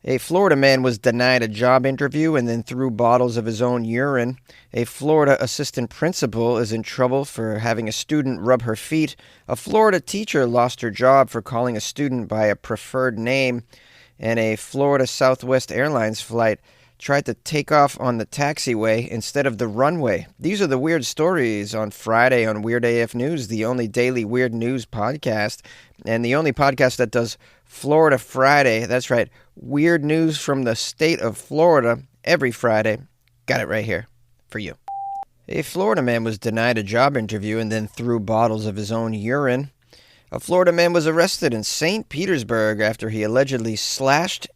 A Florida man was denied a job interview and then threw bottles of his own urine. A Florida assistant principal is in trouble for having a student rub her feet. A Florida teacher lost her job for calling a student by a preferred name. And a Florida Southwest Airlines flight tried to take off on the taxiway instead of the runway. These are the weird stories on Friday on Weird AF News, the only daily weird news podcast, and the only podcast that does Florida Friday. That's right, weird news from the state of Florida every Friday. Got it right here for you. A Florida man was denied a job interview and then threw bottles of his own urine. A Florida man was arrested in St. Petersburg after he allegedly splashed.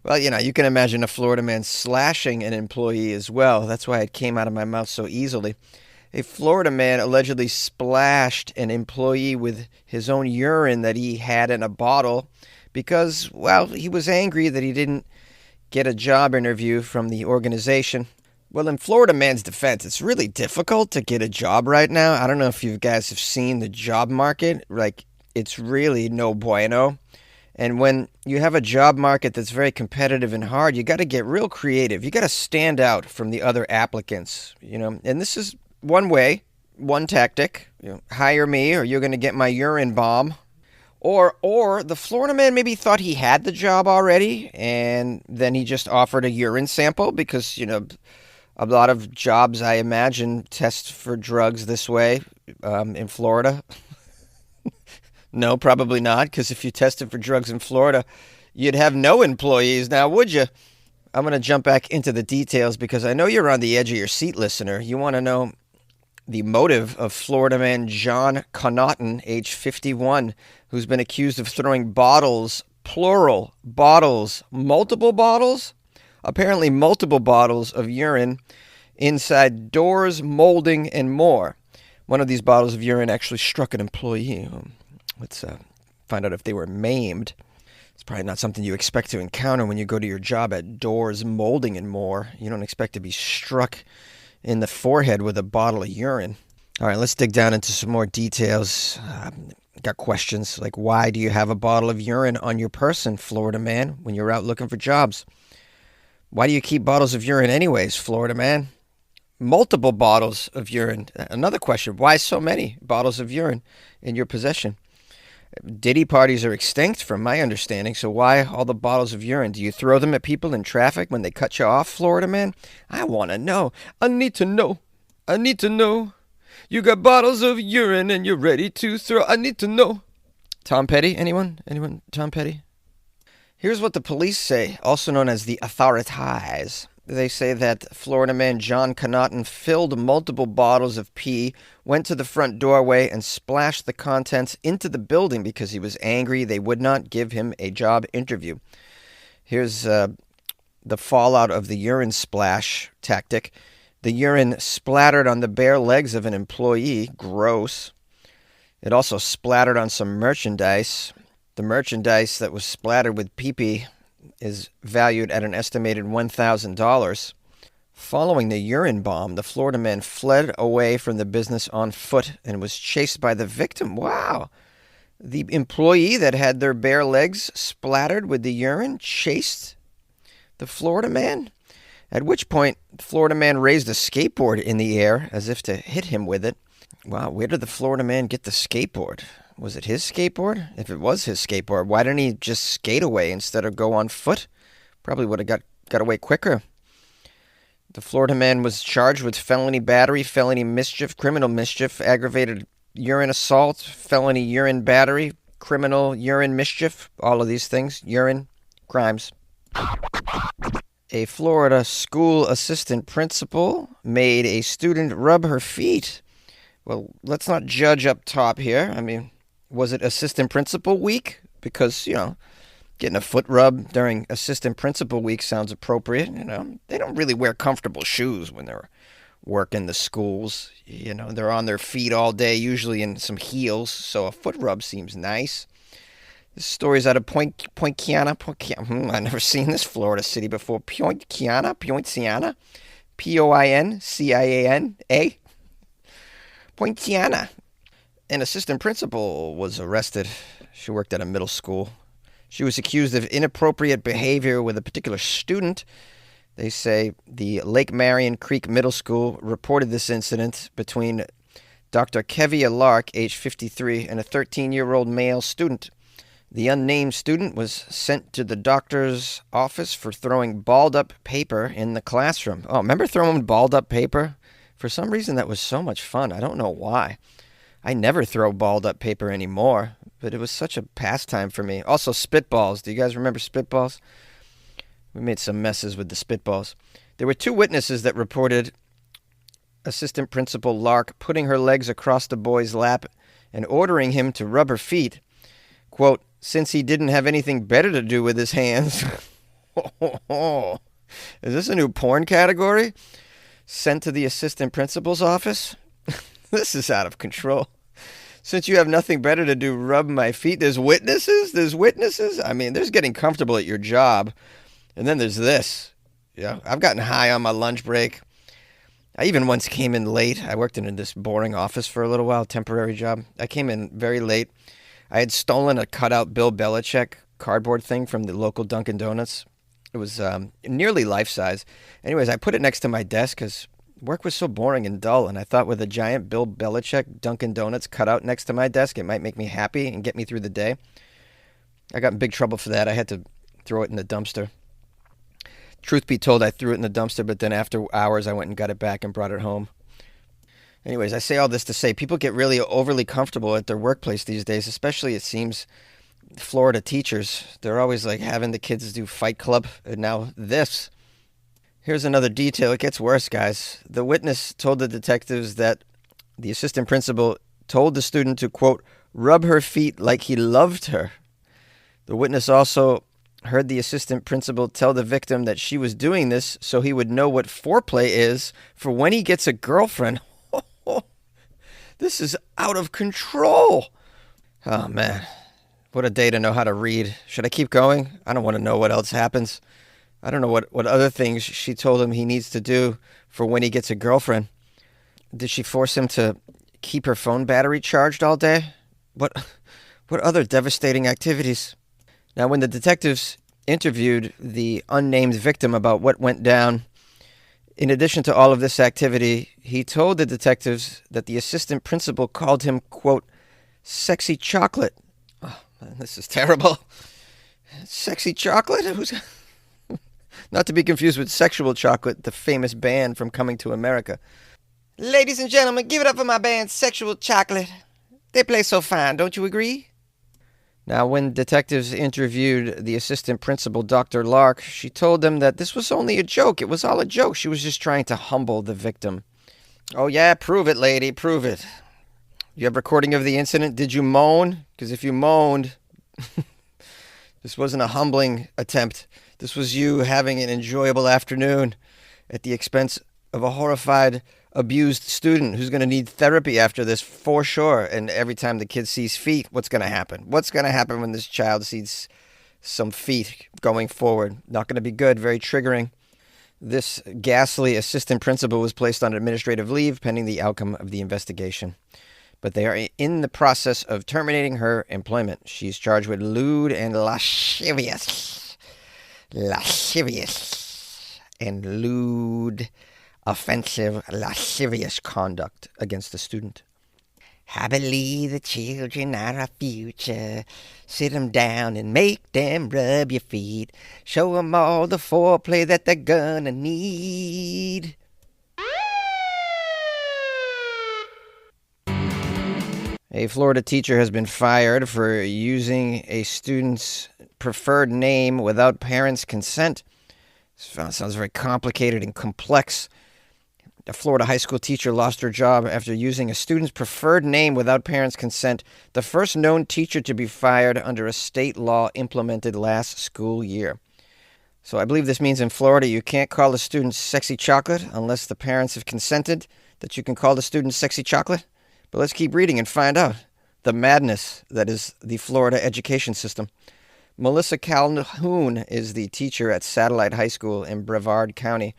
Well, you can imagine a Florida man slashing an employee as well. That's why it came out of my mouth so easily. A Florida man allegedly splashed an employee with his own urine that he had in a bottle because, well, he was angry that he didn't get a job interview from the organization. Well, in Florida man's defense, it's really difficult to get a job right now. I don't know if you guys have seen the job market. It's really no bueno. And when you have a job market that's very competitive and hard, you got to get real creative. You got to stand out from the other applicants, And this is one way, one tactic. Hire me or you're going to get my urine bomb. Or the Florida man maybe thought he had the job already, and then he just offered a urine sample because, a lot of jobs, I imagine, test for drugs this way in Florida. No, probably not, because if you tested for drugs in Florida, you'd have no employees now, would you? I'm going to jump back into the details because I know you're on the edge of your seat, listener. You want to know the motive of Florida man John Connaughton, age 51, who's been accused of throwing bottles, plural, bottles, multiple bottles? Apparently multiple bottles of urine inside doors, molding, and more. One of these bottles of urine actually struck an employee. Let's find out if they were maimed. It's probably not something you expect to encounter when you go to your job at Doors, Molding, and More. You don't expect to be struck in the forehead with a bottle of urine. All right, let's dig down into some more details. Got questions like, why do you have a bottle of urine on your person, Florida man, when you're out looking for jobs? Why do you keep bottles of urine anyways, Florida man? Multiple bottles of urine. Another question, why so many bottles of urine in your possession? Diddy parties are extinct from my understanding, so why all the bottles of urine? Do you throw them at people in traffic when they cut you off, Florida man? I want to know. I need to know. I need to know. You got bottles of urine and you're ready to throw. I need to know. Tom Petty? Anyone? Anyone? Tom Petty? Here's what the police say, also known as the authorities. They say that Florida man John Connaughton filled multiple bottles of pee, went to the front doorway, and splashed the contents into the building because he was angry they would not give him a job interview. Here's the fallout of the urine splash tactic. The urine splattered on the bare legs of an employee. Gross. It also splattered on some merchandise. The merchandise that was splattered with pee-pee is valued at an estimated $1,000. Following the urine bomb, the Florida man fled away from the business on foot and was chased by the victim. Wow. The employee that had their bare legs splattered with the urine chased the Florida man, at which point the Florida man raised a skateboard in the air as if to hit him with it. Wow, where did the Florida man get the skateboard? Was it his skateboard? If it was his skateboard, why didn't he just skate away instead of go on foot? Probably would have got away quicker. The Florida man was charged with felony battery, felony mischief, criminal mischief, aggravated urine assault, felony urine battery, criminal urine mischief, all of these things, urine crimes. A Florida school assistant principal made a student rub her feet. Well, let's not judge up top here. I mean, was it assistant principal week? Because, getting a foot rub during assistant principal week sounds appropriate. They don't really wear comfortable shoes when they're working the schools. They're on their feet all day, usually in some heels. So a foot rub seems nice. This story's out of Point Kiana. I've never seen this Florida city before. Point Kiana. Poinciana. Poinciana. Point Kiana. An assistant principal was arrested. She worked at a middle school. She was accused of inappropriate behavior with a particular student. They say the Lake Marion Creek Middle School reported this incident between Dr. Kevia Lark, age 53, and a 13-year-old male student. The unnamed student was sent to the doctor's office for throwing balled-up paper in the classroom. Oh, remember throwing balled-up paper? For some reason, that was so much fun. I don't know why. I never throw balled-up paper anymore, but it was such a pastime for me. Also, spitballs. Do you guys remember spitballs? We made some messes with the spitballs. There were 2 witnesses that reported Assistant Principal Lark putting her legs across the boy's lap and ordering him to rub her feet. Quote, since he didn't have anything better to do with his hands. Is this a new porn category? Sent to the assistant principal's office? This is out of control. Since you have nothing better to do, rub my feet. There's witnesses? I mean, there's getting comfortable at your job. And then there's this. Yeah, I've gotten high on my lunch break. I even once came in late. I worked in this boring office for a little while, temporary job. I came in very late. I had stolen a cutout Bill Belichick cardboard thing from the local Dunkin' Donuts. It was nearly life-size. Anyways, I put it next to my desk because work was so boring and dull, and I thought with a giant Bill Belichick Dunkin' Donuts cutout next to my desk, it might make me happy and get me through the day. I got in big trouble for that. I had to throw it in the dumpster. Truth be told, I threw it in the dumpster, but then after hours, I went and got it back and brought it home. Anyways, I say all this to say people get really overly comfortable at their workplace these days, especially, it seems, Florida teachers. They're always like having the kids do Fight Club, and now this. Here's another detail. It gets worse, guys. The witness told the detectives that the assistant principal told the student to, quote, rub her feet like he loved her. The witness also heard the assistant principal tell the victim that she was doing this so he would know what foreplay is for when he gets a girlfriend. This is out of control. Oh, man. What a day to know how to read. Should I keep going? I don't want to know what else happens. I don't know what other things she told him he needs to do for when he gets a girlfriend. Did she force him to keep her phone battery charged all day? What other devastating activities? Now, when the detectives interviewed the unnamed victim about what went down, in addition to all of this activity, he told the detectives that the assistant principal called him, quote, sexy chocolate. Oh, man, this is terrible. Sexy chocolate? Who's... Not to be confused with Sexual Chocolate, the famous band from Coming to America. Ladies and gentlemen, give it up for my band, Sexual Chocolate. They play so fine, don't you agree? Now, when detectives interviewed the assistant principal, Dr. Lark, she told them that this was only a joke. It was all a joke. She was just trying to humble the victim. Oh, yeah, prove it, lady, prove it. You have recording of the incident? Did you moan? Because if you moaned, this wasn't a humbling attempt. This was you having an enjoyable afternoon at the expense of a horrified, abused student who's going to need therapy after this for sure. And every time the kid sees feet, what's going to happen? What's going to happen when this child sees some feet going forward? Not going to be good, very triggering. This ghastly assistant principal was placed on administrative leave pending the outcome of the investigation. But they are in the process of terminating her employment. She's charged with lewd and lascivious and lewd, offensive, lascivious conduct against the student. I believe the children are our future. Sit them down and make them rub your feet. Show them all the foreplay that they're gonna need. A Florida teacher has been fired for using a student's preferred name without parents' consent. This sounds very complicated and complex. A Florida high school teacher lost her job after using a student's preferred name without parents' consent, the first known teacher to be fired under a state law implemented last school year. So I believe this means in Florida you can't call a student sexy chocolate unless the parents have consented that you can call the student sexy chocolate. But let's keep reading and find out the madness that is the Florida education system. Melissa Calhoun is the teacher at Satellite High School in Brevard County.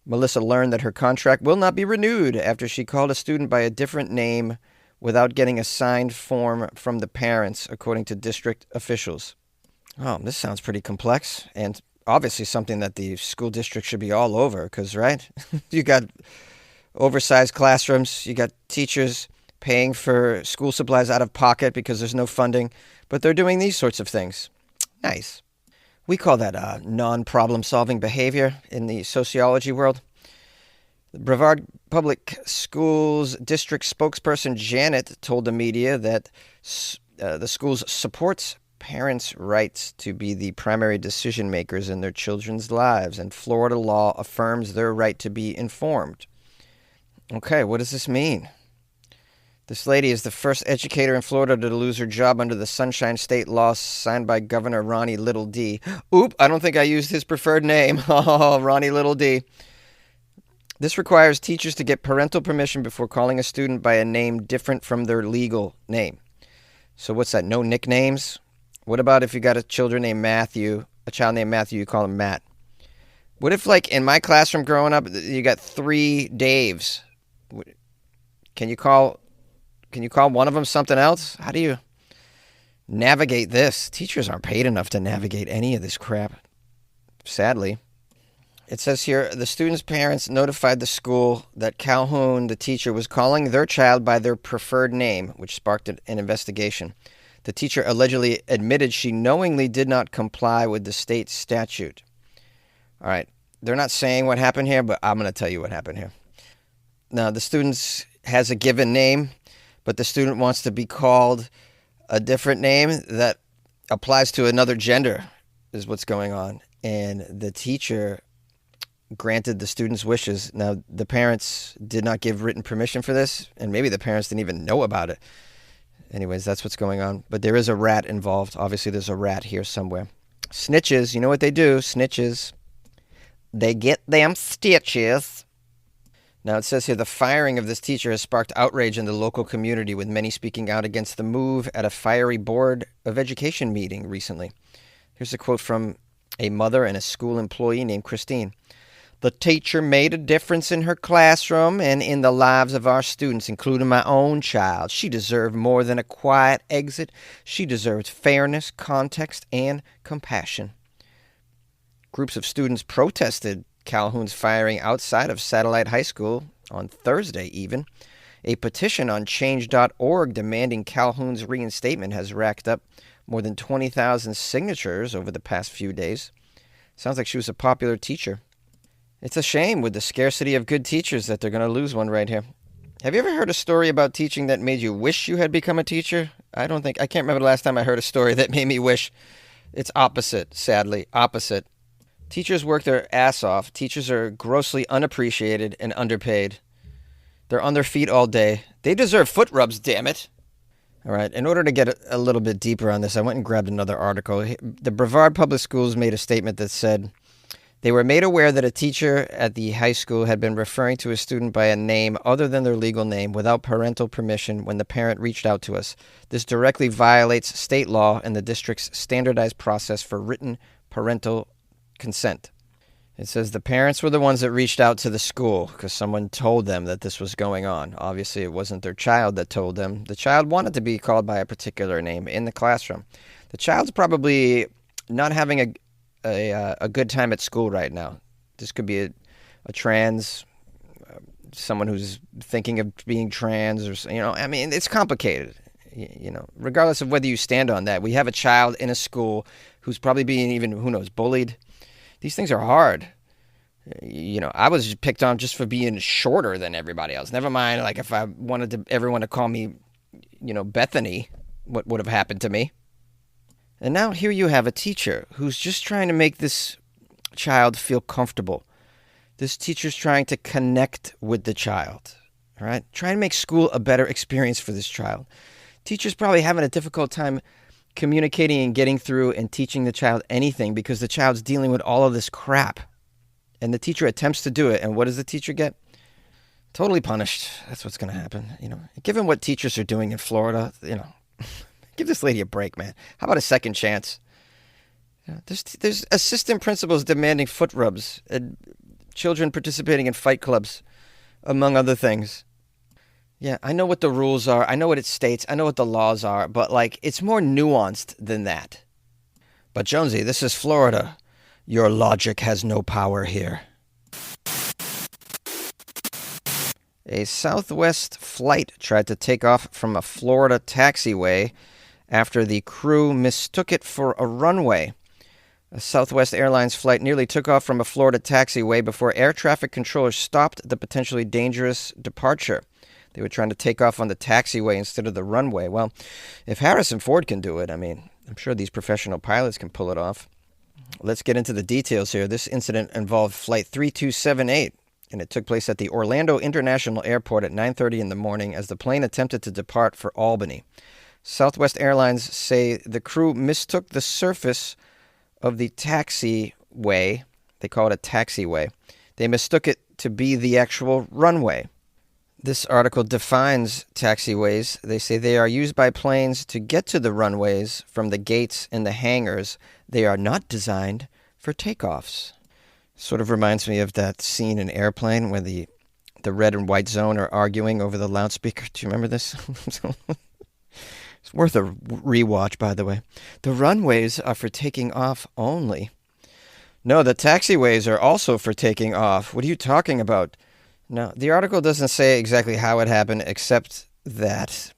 Melissa learned that her contract will not be renewed after she called a student by a different name without getting a signed form from the parents, according to district officials. Oh, this sounds pretty complex, and obviously something that the school district should be all over, because, right? You got oversized classrooms, you got teachers paying for school supplies out of pocket because there's no funding, but they're doing these sorts of things. Nice. We call that non-problem solving behavior in the sociology world. The Brevard Public Schools district spokesperson Janet told the media that the schools supports parents' rights to be the primary decision makers in their children's lives, and Florida law affirms their right to be informed. Okay, what does this mean? This lady is the first educator in Florida to lose her job under the Sunshine State law signed by Governor Ronnie Little D. Oop, I don't think I used his preferred name. Oh, Ronnie Little D. This requires teachers to get parental permission before calling a student by a name different from their legal name. So what's that? No nicknames? What about if you got a child named Matthew, you call him Matt? What if, like, in my classroom growing up, you got 3 Daves? Can you call one of them something else? How do you navigate this? Teachers aren't paid enough to navigate any of this crap, sadly. It says here, the student's parents notified the school that Calhoun, the teacher, was calling their child by their preferred name, which sparked an investigation. The teacher allegedly admitted she knowingly did not comply with the state statute. All right, they're not saying what happened here, but I'm going to tell you what happened here. Now, the student has a given name, but the student wants to be called a different name that applies to another gender, is what's going on. And the teacher granted the student's wishes. Now, the parents did not give written permission for this, and maybe the parents didn't even know about it. Anyways, that's what's going on. But there is a rat involved. Obviously, there's a rat here somewhere. Snitches, you know what they do? Snitches. They get them stitches. Now, it says here, the firing of this teacher has sparked outrage in the local community, with many speaking out against the move at a fiery Board of Education meeting recently. Here's a quote from a mother and a school employee named Christine. The teacher made a difference in her classroom and in the lives of our students, including my own child. She deserved more than a quiet exit. She deserved fairness, context, and compassion. Groups of students protested Calhoun's firing outside of Satellite High School on Thursday even. A petition on change.org demanding Calhoun's reinstatement has racked up more than 20,000 signatures over the past few days. Sounds like she was a popular teacher. It's a shame with the scarcity of good teachers that they're going to lose one right here. Have you ever heard a story about teaching that made you wish you had become a teacher? I can't remember the last time I heard a story that made me wish. It's opposite, sadly, opposite. Teachers work their ass off. Teachers are grossly unappreciated and underpaid. They're on their feet all day. They deserve foot rubs, damn it. All right, in order to get a little bit deeper on this, I went and grabbed another article. The Brevard Public Schools made a statement that said, they were made aware that a teacher at the high school had been referring to a student by a name other than their legal name without parental permission when the parent reached out to us. This directly violates state law and the district's standardized process for written parental consent. It says the parents were the ones that reached out to the school because someone told them that this was going on. Obviously, it wasn't their child that told them. The child wanted to be called by a particular name in the classroom. The child's probably not having a good time at school right now. This could be a trans, someone who's thinking of being trans, or it's complicated. Regardless of whether you stand on that, we have a child in a school who's probably being even, who knows, bullied. These things are hard. I was picked on just for being shorter than everybody else. Never mind, like if I wanted everyone to call me, Bethany, what would have happened to me? And now here you have a teacher who's just trying to make this child feel comfortable. This teacher's trying to connect with the child, all right? Trying to make school a better experience for this child. Teacher's probably having a difficult time communicating and getting through and teaching the child anything because the child's dealing with all of this crap. And the teacher attempts to do it, and what does the teacher get? Totally punished. That's what's going to happen. Given what teachers are doing in Florida, give this lady a break, man. How about a second chance? There's assistant principals demanding foot rubs and children participating in fight clubs, among other things. Yeah, I know what the rules are. I know what it states. I know what the laws are. But, like, it's more nuanced than that. But, Jonesy, this is Florida. Your logic has no power here. A Southwest flight tried to take off from a Florida taxiway after the crew mistook it for a runway. A Southwest Airlines flight nearly took off from a Florida taxiway before air traffic controllers stopped the potentially dangerous departure. They were trying to take off on the taxiway instead of the runway. Well, if Harrison Ford can do it, I mean, I'm sure these professional pilots can pull it off. Let's get into the details here. This incident involved Flight 3278, and it took place at the Orlando International Airport at 9:30 in the morning as the plane attempted to depart for Albany. Southwest Airlines say the crew mistook the surface of the taxiway. They call it a taxiway. They mistook it to be the actual runway. This article defines taxiways. They say they are used by planes to get to the runways from the gates and the hangars. They are not designed for takeoffs. Sort of reminds me of that scene in Airplane where the red and white zone are arguing over the loudspeaker. Do you remember this? It's worth a rewatch, by the way. The runways are for taking off only. No, the taxiways are also for taking off. What are you talking about? No, the article doesn't say exactly how it happened, except that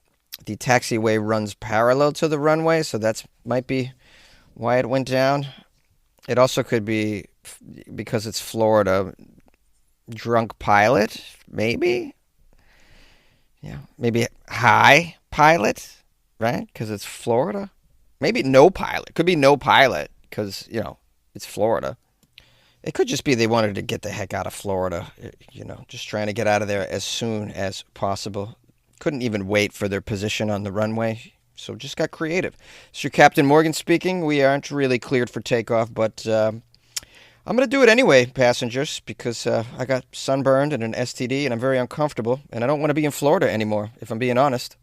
the taxiway runs parallel to the runway, so that might be why it went down. It also could be because it's Florida. Drunk pilot, maybe? Yeah, maybe high pilot, right? Because it's Florida. Maybe no pilot. Could be no pilot because, it's Florida. It could just be they wanted to get the heck out of Florida, just trying to get out of there as soon as possible. Couldn't even wait for their position on the runway, so just got creative. It's your Captain Morgan speaking. We aren't really cleared for takeoff, but I'm going to do it anyway, passengers, because I got sunburned and an STD, and I'm very uncomfortable, and I don't want to be in Florida anymore, if I'm being honest.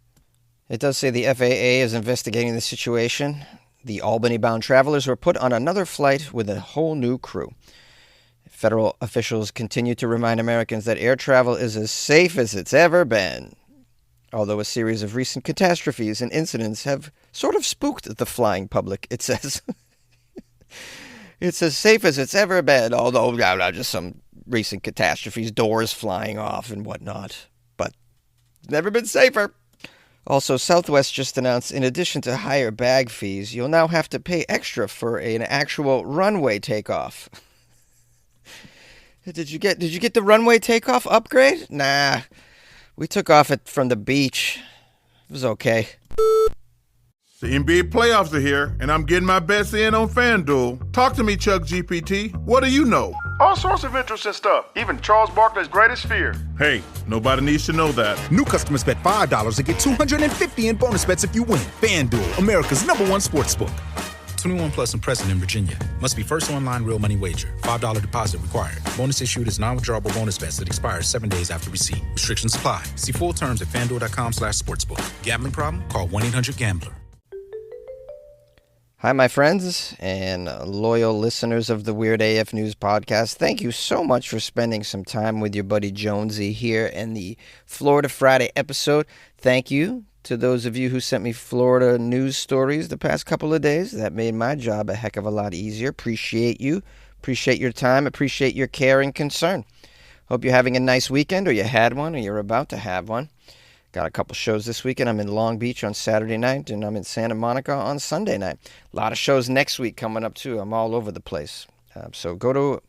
It does say the FAA is investigating the situation. The Albany-bound travelers were put on another flight with a whole new crew. Federal officials continue to remind Americans that air travel is as safe as it's ever been. Although a series of recent catastrophes and incidents have sort of spooked the flying public, it says. It's as safe as it's ever been, although just some recent catastrophes, doors flying off and whatnot. But it's never been safer. Also, Southwest just announced, in addition to higher bag fees, you'll now have to pay extra for an actual runway takeoff. Did you get the runway takeoff upgrade? Nah, we took off from the beach. It was okay. The NBA playoffs are here, and I'm getting my bets in on FanDuel. Talk to me, Chuck GPT. What do you know? All sorts of interesting stuff, even Charles Barkley's greatest fear. Hey, nobody needs to know that. New customers bet $5 and get $250 in bonus bets if you win. FanDuel, America's #1 sportsbook. 21 plus and present in Virginia. Must be first online real money wager. $5 deposit required. Bonus issued is non-withdrawable bonus bets that expires 7 days after receipt. Restrictions apply. See full terms at FanDuel.com/sportsbook. Gambling problem? Call 1-800-GAMBLER. Hi, my friends and loyal listeners of the Weird AF News podcast. Thank you so much for spending some time with your buddy Jonesy here in the Florida Friday episode. Thank you to those of you who sent me Florida news stories the past couple of days. That made my job a heck of a lot easier. Appreciate you. Appreciate your time. Appreciate your care and concern. Hope you're having a nice weekend, or you had one, or you're about to have one. Got a couple shows this weekend. I'm in Long Beach on Saturday night, and I'm in Santa Monica on Sunday night. A lot of shows next week coming up, too. I'm all over the place. So go to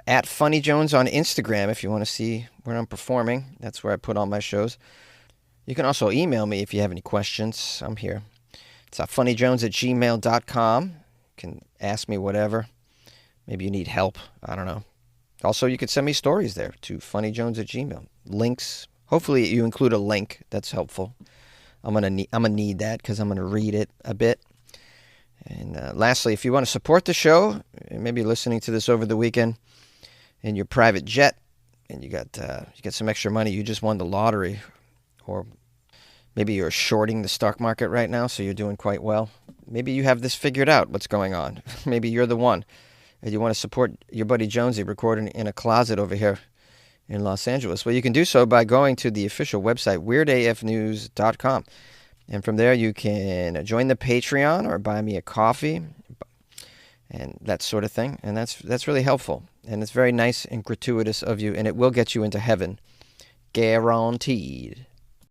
at Funny Jones on Instagram if you want to see where I'm performing. That's where I put all my shows. You can also email me if you have any questions. I'm here. It's funnyjones@gmail.com. You can ask me whatever. Maybe you need help. I don't know. Also, you can send me stories there to funnyjones@gmail. Links. Hopefully you include a link. That's helpful. I'm gonna need that because I'm gonna read it a bit. And lastly, if you want to support the show, maybe you're listening to this over the weekend in your private jet, and you got some extra money. You just won the lottery, or maybe you're shorting the stock market right now, so you're doing quite well. Maybe you have this figured out, what's going on. Maybe you're the one, and you want to support your buddy Jonesy recording in a closet over here in Los Angeles? Well, you can do so by going to the official website, weirdafnews.com. And from there, you can join the Patreon or buy me a coffee and that sort of thing. And that's really helpful. And it's very nice and gratuitous of you, and it will get you into heaven. Guaranteed.